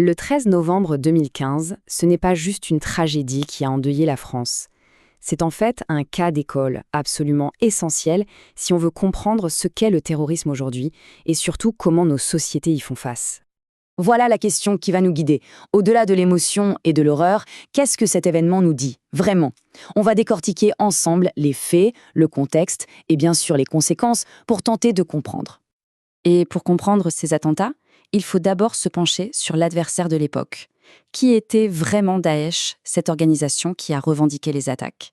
Le 13 novembre 2015, ce n'est pas juste une tragédie qui a endeuillé la France. C'est en fait un cas d'école absolument essentiel si on veut comprendre ce qu'est le terrorisme aujourd'hui et surtout comment nos sociétés y font face. Voilà la question qui va nous guider. Au-delà de l'émotion et de l'horreur, qu'est-ce que cet événement nous dit, vraiment? On va décortiquer ensemble les faits, le contexte et bien sûr les conséquences pour tenter de comprendre. Et pour comprendre ces attentats, il faut d'abord se pencher sur l'adversaire de l'époque. Qui était vraiment Daesh, cette organisation qui a revendiqué les attaques?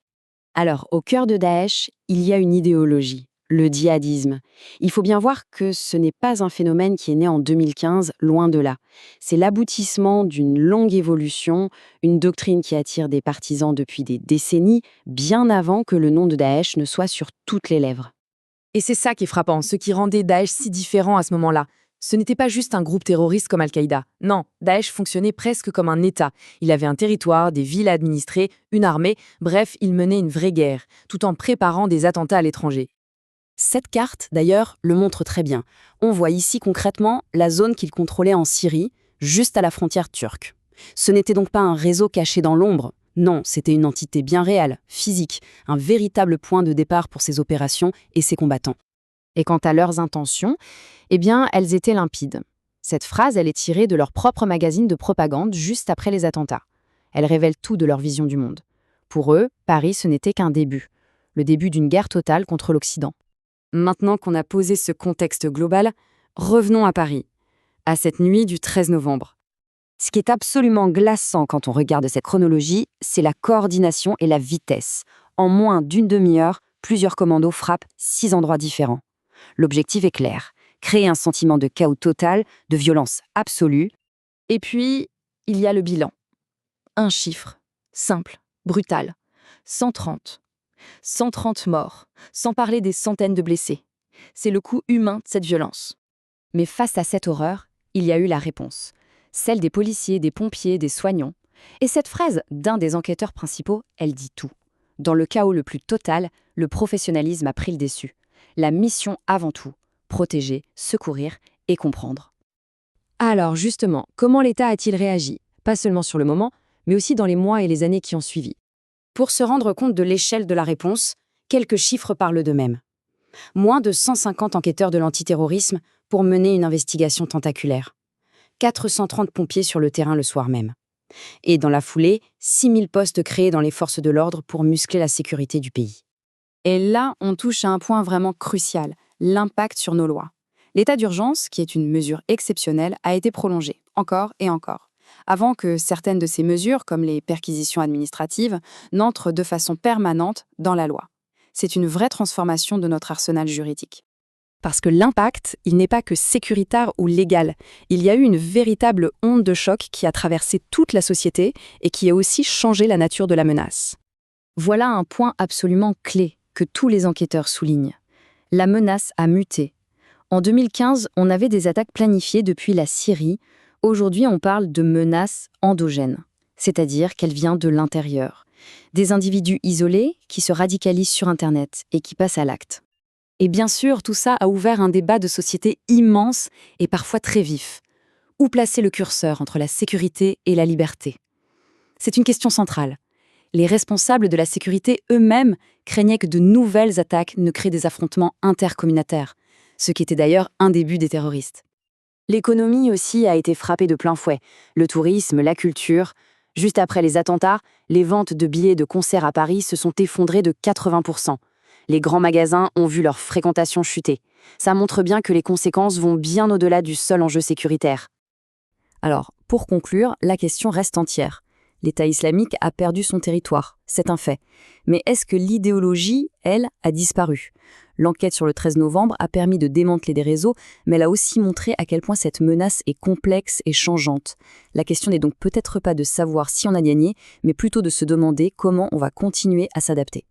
Alors, au cœur de Daesh, il y a une idéologie, le djihadisme. Il faut bien voir que ce n'est pas un phénomène qui est né en 2015, loin de là. C'est l'aboutissement d'une longue évolution, une doctrine qui attire des partisans depuis des décennies, bien avant que le nom de Daesh ne soit sur toutes les lèvres. Et c'est ça qui est frappant, ce qui rendait Daesh si différent à ce moment-là. Ce n'était pas juste un groupe terroriste comme Al-Qaïda. Non, Daesh fonctionnait presque comme un État. Il avait un territoire, des villes à administrer, une armée, bref, il menait une vraie guerre, tout en préparant des attentats à l'étranger. Cette carte, d'ailleurs, le montre très bien. On voit ici concrètement la zone qu'il contrôlait en Syrie, juste à la frontière turque. Ce n'était donc pas un réseau caché dans l'ombre. Non, c'était une entité bien réelle, physique, un véritable point de départ pour ses opérations et ses combattants. Et quant à leurs intentions, eh bien, elles étaient limpides. Cette phrase, elle est tirée de leur propre magazine de propagande juste après les attentats. Elle révèle tout de leur vision du monde. Pour eux, Paris, ce n'était qu'un début. Le début d'une guerre totale contre l'Occident. Maintenant qu'on a posé ce contexte global, revenons à Paris, à cette nuit du 13 novembre. Ce qui est absolument glaçant quand on regarde cette chronologie, c'est la coordination et la vitesse. En moins d'une demi-heure, plusieurs commandos frappent 6 endroits différents. L'objectif est clair, créer un sentiment de chaos total, de violence absolue. Et puis, il y a le bilan. Un chiffre, simple, brutal. 130. 130 morts, sans parler des centaines de blessés. C'est le coût humain de cette violence. Mais face à cette horreur, il y a eu la réponse. Celle des policiers, des pompiers, des soignants. Et cette phrase d'un des enquêteurs principaux, elle dit tout. Dans le chaos le plus total, le professionnalisme a pris le dessus. La mission avant tout, protéger, secourir et comprendre. Alors justement, comment l'État a-t-il réagi? Pas seulement sur le moment, mais aussi dans les mois et les années qui ont suivi. Pour se rendre compte de l'échelle de la réponse, quelques chiffres parlent d'eux-mêmes. Moins de 150 enquêteurs de l'antiterrorisme pour mener une investigation tentaculaire. 430 pompiers sur le terrain le soir même. Et dans la foulée, 6000 postes créés dans les forces de l'ordre pour muscler la sécurité du pays. Et là, on touche à un point vraiment crucial, l'impact sur nos lois. L'état d'urgence, qui est une mesure exceptionnelle, a été prolongé, encore et encore, avant que certaines de ces mesures, comme les perquisitions administratives, n'entrent de façon permanente dans la loi. C'est une vraie transformation de notre arsenal juridique. Parce que l'impact, il n'est pas que sécuritaire ou légal. Il y a eu une véritable onde de choc qui a traversé toute la société et qui a aussi changé la nature de la menace. Voilà un point absolument clé que tous les enquêteurs soulignent. La menace a muté. En 2015, on avait des attaques planifiées depuis la Syrie. Aujourd'hui, on parle de menace endogène, c'est-à-dire qu'elle vient de l'intérieur. Des individus isolés qui se radicalisent sur Internet et qui passent à l'acte. Et bien sûr, tout ça a ouvert un débat de société immense et parfois très vif. Où placer le curseur entre la sécurité et la liberté? C'est une question centrale. Les responsables de la sécurité eux-mêmes craignaient que de nouvelles attaques ne créent des affrontements intercommunautaires, ce qui était d'ailleurs un des buts des terroristes. L'économie aussi a été frappée de plein fouet. Le tourisme, la culture. Juste après les attentats, les ventes de billets de concerts à Paris se sont effondrées de 80%. Les grands magasins ont vu leur fréquentation chuter. Ça montre bien que les conséquences vont bien au-delà du seul enjeu sécuritaire. Alors, pour conclure, la question reste entière. L'État islamique a perdu son territoire, c'est un fait. Mais est-ce que l'idéologie, elle, a disparu? L'enquête sur le 13 novembre a permis de démanteler des réseaux, mais elle a aussi montré à quel point cette menace est complexe et changeante. La question n'est donc peut-être pas de savoir si on a gagné, mais plutôt de se demander comment on va continuer à s'adapter.